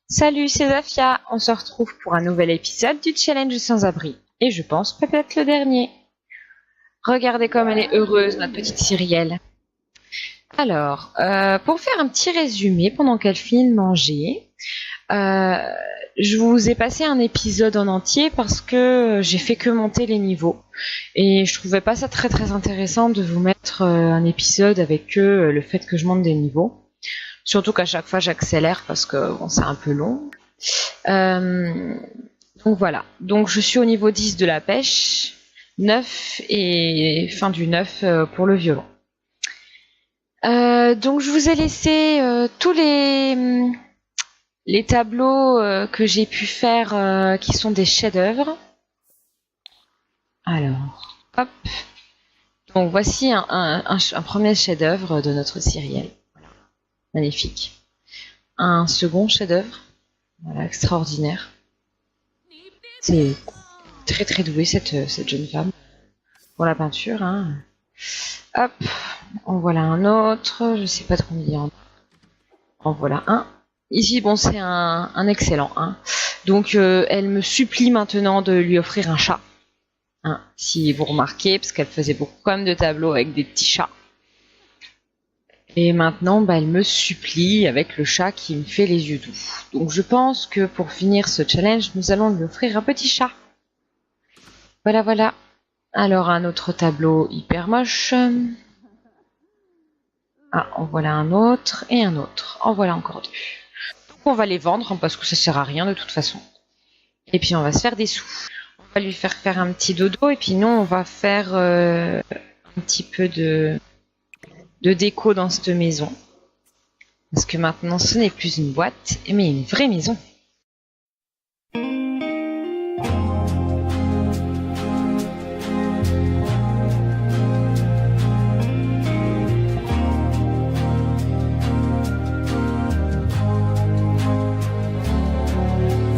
Salut, c'est Zafia. On se retrouve pour un nouvel épisode du Challenge sans abri. Et je pense peut-être le dernier. Regardez comme elle est heureuse, notre petite Cyrielle. Alors, pour faire un petit résumé pendant qu'elle finit de manger, euh, je vous ai passé un épisode en entier parce que j'ai fait que monter les niveaux. Et je trouvais pas ça très très intéressant de vous mettre un épisode avec que le fait que je monte des niveaux. Surtout qu'à chaque fois j'accélère parce que bon, c'est un peu long. Euh, donc voilà. Donc je suis au niveau 10 de la pêche, 9 et fin du 9 pour le violon. Donc je vous ai laissé tous les tableaux que j'ai pu faire qui sont des chefs-d'œuvre. Alors, hop. Donc voici un premier chef-d'œuvre de notre Cyrielle. Voilà. Magnifique. Un second chef-d'œuvre. Voilà, extraordinaire. C'est très très doué cette jeune femme pour la peinture. Hein. Hop, en voilà un autre. Je sais pas trop combien. En voilà un. Ici, bon, c'est un excellent. Hein. Donc, elle me supplie maintenant de lui offrir un chat. Hein, si vous remarquez, parce qu'elle faisait beaucoup quand même de tableaux avec des petits chats. Et maintenant, elle me supplie avec le chat qui me fait les yeux doux. Donc je pense que pour finir ce challenge, nous allons lui offrir un petit chat. Voilà, voilà. Alors un autre tableau hyper moche. Ah, en voilà un autre et un autre. En voilà encore deux. Donc on va les vendre parce que ça sert à rien de toute façon. Et puis on va se faire des sous. On va lui faire un petit dodo et puis nous on va faire un petit peu de déco dans cette maison. Parce que maintenant, ce n'est plus une boîte, mais une vraie maison. Vous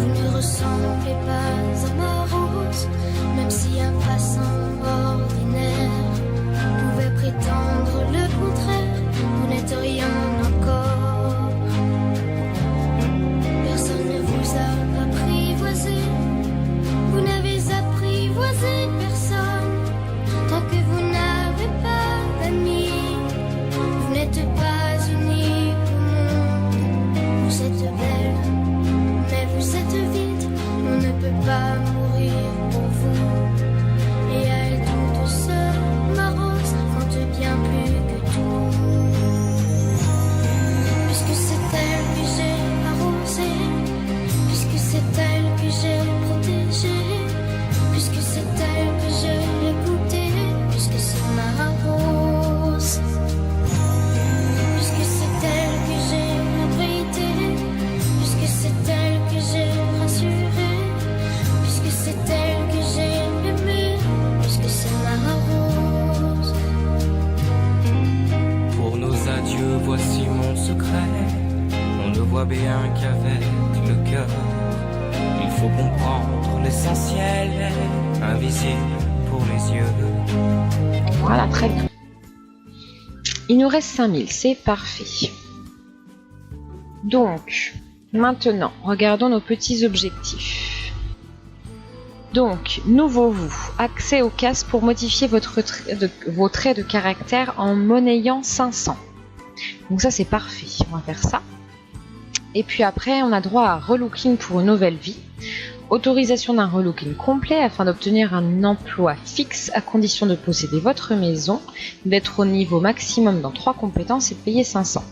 ne ressemblez pas à ma rose, même si un passant ordinaire pouvait prétendre le contraire. Vous n'êtes rien encore. Personne ne vous a apprivoisé. Vous n'avez apprivoisé personne. Tant que vous n'avez pas d'amis, vous n'êtes pas unique au monde. Vous êtes belle, mais vous êtes vide. On ne peut pas mourir pour vous. Et elle toute seule, ma rose, compte bien plus que tout. Puisque c'est elle que j'ai arrosée, puisque c'est elle que j'ai protégée, puisque c'est elle que j'ai écoutée, puisque c'est ma rose. Puisque c'est elle que j'ai abritée, puisque c'est elle que j'ai rassurée, puisque c'est elle que j'ai aimée, puisque c'est ma rose. Pour nos adieux, voici mon secret. On ne voit bien qu'avec le cœur. Il faut comprendre l'essentiel, invisible pour les yeux. Voilà, très bien. Il nous reste 5000, c'est parfait. Donc, maintenant, regardons nos petits objectifs. Donc, nouveau vous, accès aux cases pour modifier vos traits de caractère en monnayant 500. Donc ça c'est parfait, on va faire ça. Et puis après, on a droit à relooking pour une nouvelle vie. Autorisation d'un relooking complet afin d'obtenir un emploi fixe à condition de posséder votre maison, d'être au niveau maximum dans 3 compétences et de payer 500.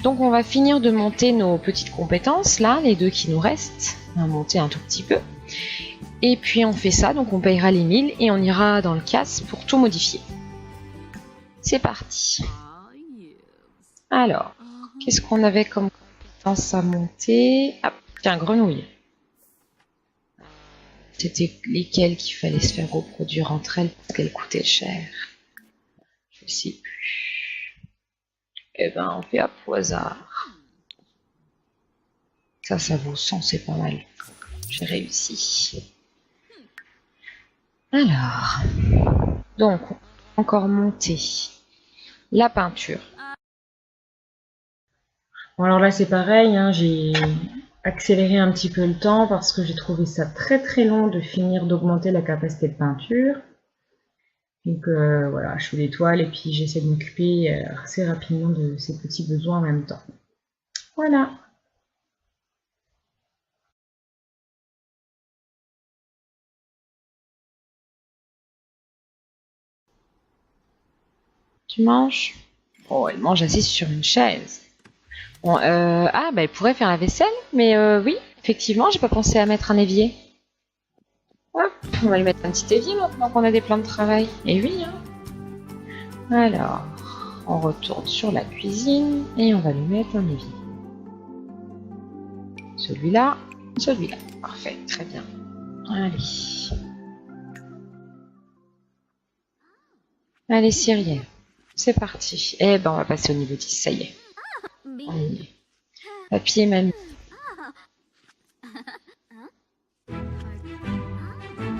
Donc on va finir de monter nos petites compétences, là, les deux qui nous restent. On va monter un tout petit peu. Et puis on fait ça, donc on payera les 1000 et on ira dans le casse pour tout modifier. C'est parti. Alors, qu'est-ce qu'on avait comme compétence à monter? Ah, tiens, grenouille. C'était lesquelles qu'il fallait se faire reproduire entre elles parce qu'elles coûtaient cher. Je sais plus. Eh ben, on fait hop au hasard. Ça vaut 100, c'est pas mal. J'ai réussi. Alors, donc, encore monter la peinture. Bon, alors là, c'est pareil, hein, j'ai accéléré un petit peu le temps parce que j'ai trouvé ça très très long de finir d'augmenter la capacité de peinture. Donc voilà, je fais des toiles et puis j'essaie de m'occuper assez rapidement de ces petits besoins en même temps. Voilà. Tu manges? Oh, elle mange assise sur une chaise. Bon, ah, bah elle pourrait faire la vaisselle, mais oui, effectivement, j'ai pas pensé à mettre un évier. Hop, on va lui mettre un petit évier maintenant qu'on a des plans de travail. Et oui, hein. Alors, on retourne sur la cuisine et on va lui mettre un évier. Celui-là, celui-là. Parfait, très bien. Allez. Allez, Cyrielle. C'est parti. Eh ben, on va passer au niveau 10, ça y est. On y est. Papy et mamie.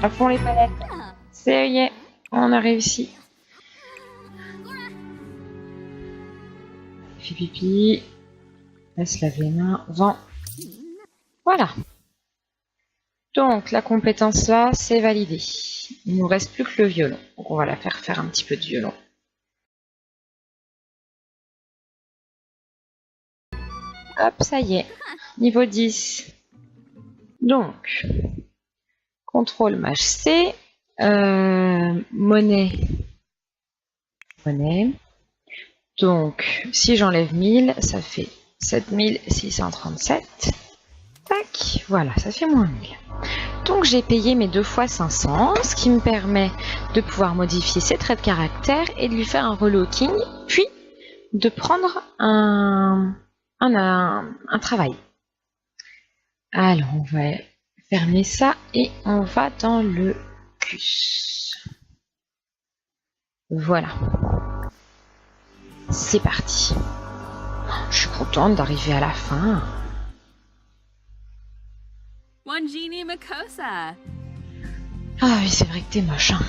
À fond les palettes. Ça y est, on a réussi. Fait pipi. Laisse laver les mains. Vent. Voilà. Donc, la compétence là, c'est validé. Il nous reste plus que le violon. Donc, on va la faire un petit peu de violon. Hop, ça y est. Niveau 10. Donc, contrôle maj C. Monnaie. Monnaie. Donc, si j'enlève 1000, ça fait 7637. Tac, voilà, ça fait moins 1000. Donc j'ai payé mes 2 fois 500, ce qui me permet de pouvoir modifier ses traits de caractère et de lui faire un relooking, puis de prendre un travail. Alors on va fermer ça et on va dans le CUS. Voilà. C'est parti. Je suis contente d'arriver à la fin. Wanjini Makosa. Ah oui, c'est vrai que t'es moche, hein.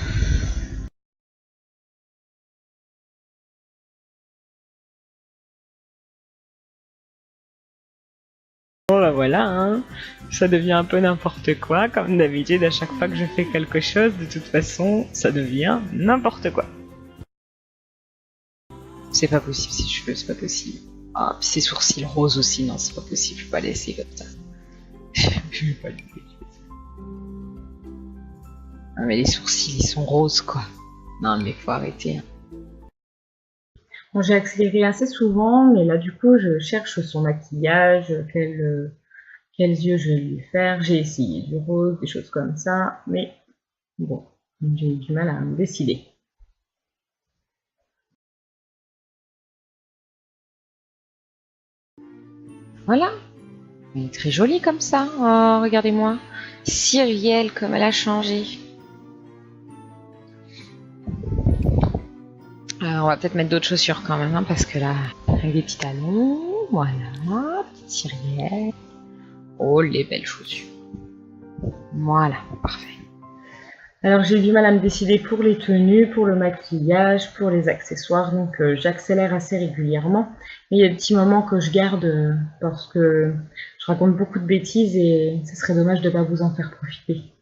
Bon bah voilà, hein. Ça devient un peu n'importe quoi, comme d'habitude à chaque fois que je fais quelque chose, de toute façon, ça devient n'importe quoi. C'est pas possible, ces cheveux, c'est pas possible. Ah, puis ses sourcils roses aussi, non, c'est pas possible, je peux pas laisser comme ça. Je vais pas laisser. Ah, mais les sourcils, ils sont roses, quoi. Non, mais faut arrêter. Hein. Bon, j'ai accéléré assez souvent, mais là du coup je cherche son maquillage, quels yeux je vais lui faire. J'ai essayé du rose, des choses comme ça, mais bon, j'ai eu du mal à me décider. Voilà. Elle est très jolie comme ça. Oh, regardez-moi. Cyrielle, comme elle a changé. On va peut-être mettre d'autres chaussures quand même, hein, parce que là, avec des petits talons, voilà, petite Cyrielle. Oh, les belles chaussures. Voilà, parfait. Alors j'ai eu du mal à me décider pour les tenues, pour le maquillage, pour les accessoires, donc j'accélère assez régulièrement. Mais il y a des petits moments que je garde parce que je raconte beaucoup de bêtises et ce serait dommage de ne pas vous en faire profiter.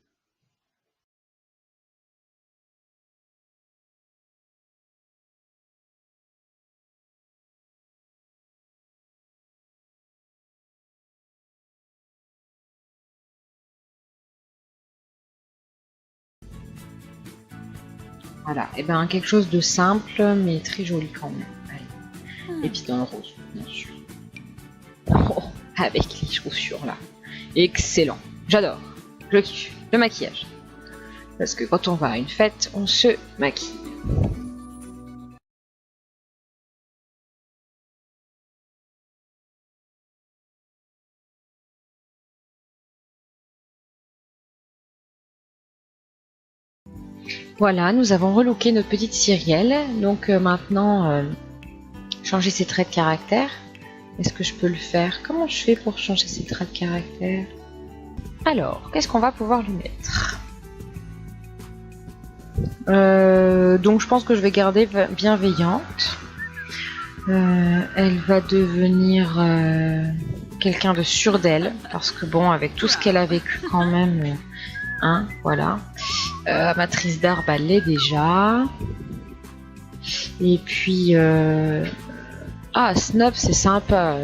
Voilà, et ben quelque chose de simple mais très joli quand même. Allez. Et puis dans le rose, bien sûr. Oh, avec les chaussures là. Excellent. J'adore. Je kiffe. Le maquillage. Parce que quand on va à une fête, on se maquille. Voilà, nous avons relooké notre petite Cyrielle. Donc maintenant, changer ses traits de caractère. Est-ce que je peux le faire? Comment je fais pour changer ses traits de caractère? Alors, qu'est-ce qu'on va pouvoir lui mettre? Donc je pense que je vais garder bienveillante. Elle va devenir quelqu'un de sûr d'elle, parce que bon, avec tout ce qu'elle a vécu quand même, hein, voilà. Amatrice d'arbre, elle l'est déjà. Et puis, Snob, c'est sympa,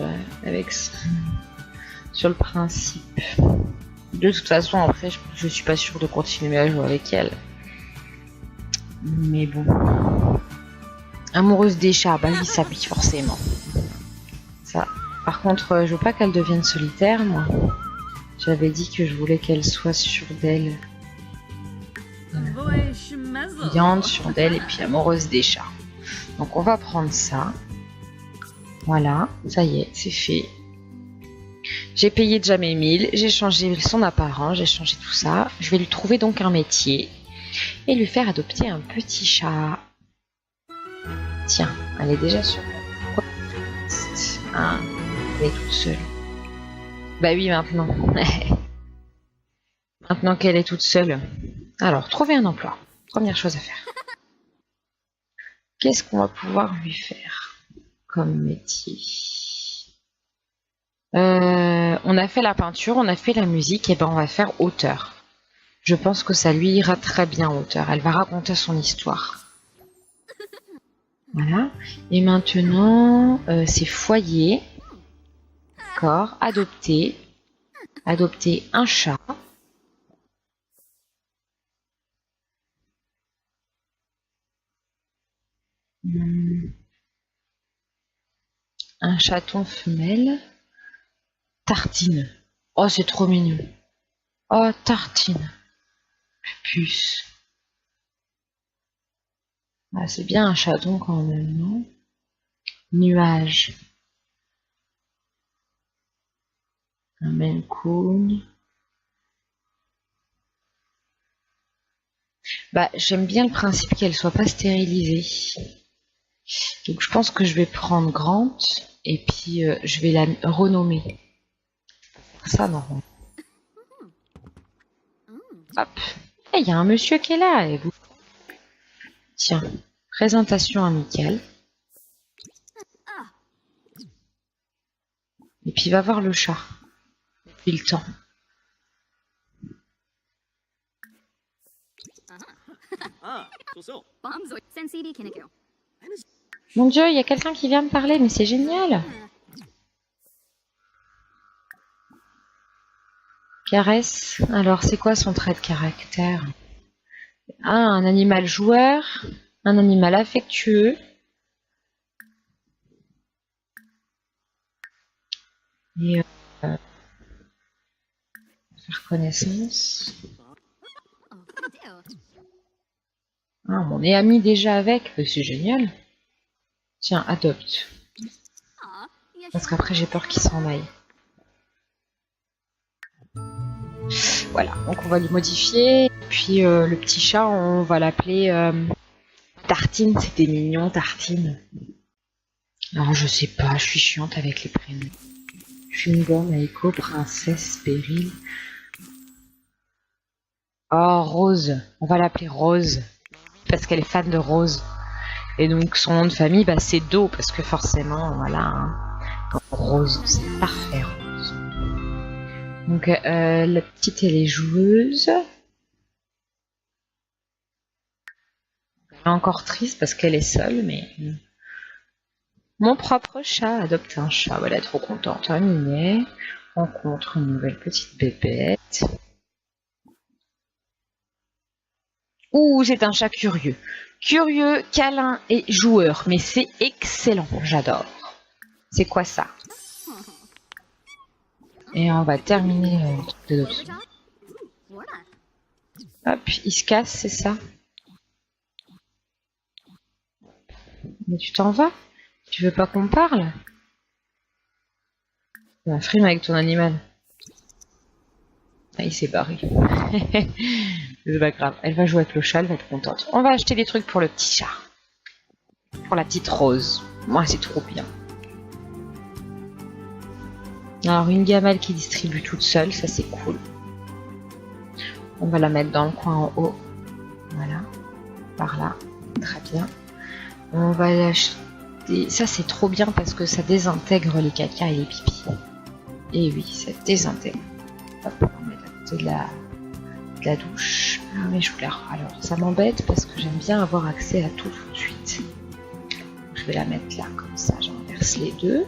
avec sur le principe. De toute façon, après, je suis pas sûre de continuer à jouer avec elle. Mais bon. Amoureuse des chats, bah oui, ça oui, forcément. Ça. Par contre, je veux pas qu'elle devienne solitaire, moi. J'avais dit que je voulais qu'elle soit sûre d'elle. Viande, sûre d'elle, et puis amoureuse des chats. Donc on va prendre ça. Voilà, ça y est, c'est fait. J'ai payé déjà mes 1000, j'ai changé son apparence, j'ai changé tout ça. Je vais lui trouver donc un métier et lui faire adopter un petit chat. Tiens, elle est déjà sur moi. Hein, elle est toute seule. Bah oui, maintenant. Maintenant qu'elle est toute seule. Alors, trouver un emploi. Première chose à faire. Qu'est-ce qu'on va pouvoir lui faire comme métier? On a fait la peinture, on a fait la musique, et ben on va faire auteur. Je pense que ça lui ira très bien auteur. Elle va raconter son histoire. Voilà. Et maintenant, c'est foyer. D'accord. Adopter. Adopter un chat. Un chaton femelle. Tartine. Oh, c'est trop mignon. Oh, Tartine. Puce. Ah, c'est bien un chaton quand même, non? Nuage. Un Maine Coon. Bah, j'aime bien le principe qu'elle soit pas stérilisée. Donc, je pense que je vais prendre Grant et puis je vais la renommer. Ça, non. Hop. Il y a un monsieur qui est là. Et vous... Tiens, présentation amicale. Et puis, va voir le chat. Depuis le temps. Mon Dieu, il y a quelqu'un qui vient me parler, mais c'est génial. Caresse. Alors, c'est quoi son trait de caractère? Ah, un animal joueur, un animal affectueux. Et faire connaissance. Ah, on est amis déjà avec, c'est génial. Tiens, adopte. Parce qu'après j'ai peur qu'il s'en aille. Voilà, donc on va lui modifier. Et puis le petit chat, on va l'appeler Tartine, c'était mignon, Tartine. Alors je sais pas, je suis chiante avec les prénoms. Chewing-gum, Aiko, Princesse, Péril. Oh, Rose, on va l'appeler Rose. Parce qu'elle est fan de Rose. Et donc son nom de famille, bah, c'est Do, parce que forcément, voilà. Hein. Rose, c'est parfait, Rose. Donc la petite, elle est joueuse. Elle est encore triste parce qu'elle est seule, mais... Mon propre chat adopte un chat. Voilà, trop contente. Hein, Minet rencontre une nouvelle petite bébête. Ouh, c'est un chat curieux. Curieux, câlin et joueur. Mais c'est excellent, j'adore. C'est quoi ça? Et on va terminer le truc de l'autre. Hop, il se casse, c'est ça? Mais tu t'en vas? Tu veux pas qu'on parle? Un frime avec ton animal. Ah, il s'est barré. C'est pas grave. Elle va jouer avec le chat, elle va être contente. On va acheter des trucs pour le petit chat. Pour la petite Rose. Moi, c'est trop bien. Alors, une gamelle qui distribue toute seule, ça c'est cool. On va la mettre dans le coin en haut. Voilà. Par là. Très bien. On va l'acheter. Ça c'est trop bien parce que ça désintègre les caca et les pipis. Et oui, ça désintègre. Hop, on va mettre à côté de la douche. Ah mais je voulais... Alors ça m'embête parce que j'aime bien avoir accès à tout de suite. Je vais la mettre là, comme ça, j'inverse les deux.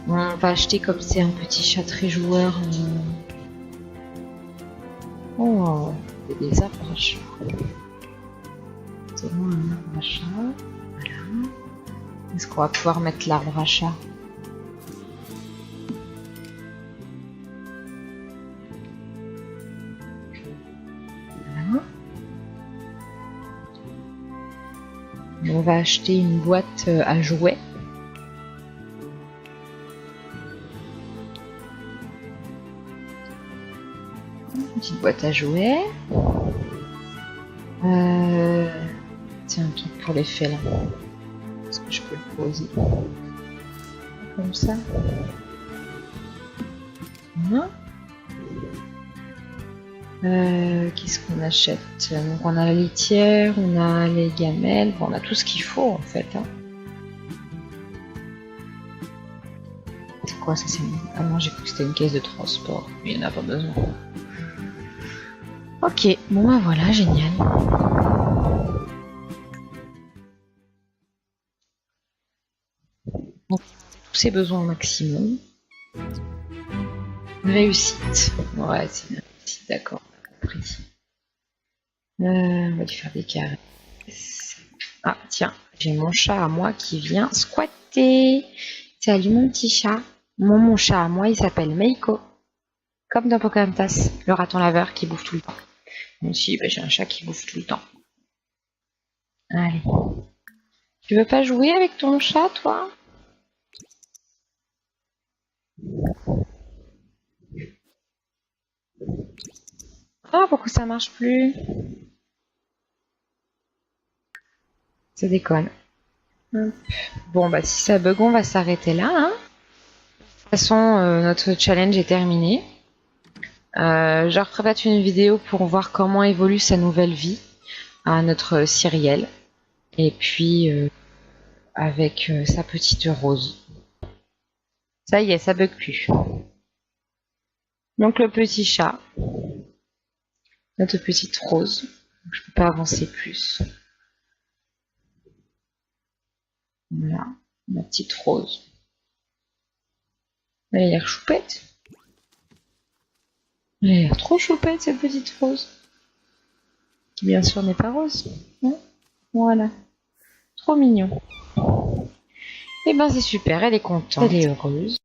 On va acheter comme c'est un petit chat très joueur. Oh, c'est des arbres à chat. C'est bon, un arbre à chat. Voilà. Est-ce qu'on va pouvoir mettre l'arbre à chat? Voilà. On va acheter une boîte à jouets. Une petite boîte à jouets. Tiens, un truc pour les félins. Est-ce que je peux le poser comme ça? Voilà. Qu'est-ce qu'on achète? Donc on a la litière, on a les gamelles, bon, on a tout ce qu'il faut en fait. Hein. C'est quoi ça? Ah non, j'ai cru que c'était une caisse de transport, mais il n'y en a pas besoin. Ok, bon bah voilà, génial. Donc, tous ces besoins au maximum. Réussite. Ouais, c'est une réussite, d'accord. On va lui faire des caresses. Ah tiens, j'ai mon chat à moi qui vient squatter. Salut mon petit chat. Mon chat à moi, il s'appelle Meiko. Comme dans Pocahontas, le raton laveur qui bouffe tout le temps. Moi aussi, j'ai un chat qui bouffe tout le temps. Allez. Tu veux pas jouer avec ton chat, toi? Ah, pourquoi ça marche plus? Ça déconne. Hop. Bon, bah si ça bug, on va s'arrêter là. Hein. De toute façon, notre challenge est terminé. Je referai peut-être une vidéo pour voir comment évolue sa nouvelle vie à notre Cyrielle. Et puis, avec sa petite Rose. Ça y est, ça bug plus. Donc le petit chat. Notre petite Rose. Je peux pas avancer plus. Voilà, ma petite Rose. Elle a l'air choupette. Elle a l'air trop choupette, cette petite Rose. Qui bien sûr n'est pas rose. Hein, voilà. Trop mignon. Et ben c'est super, elle est contente, elle est heureuse.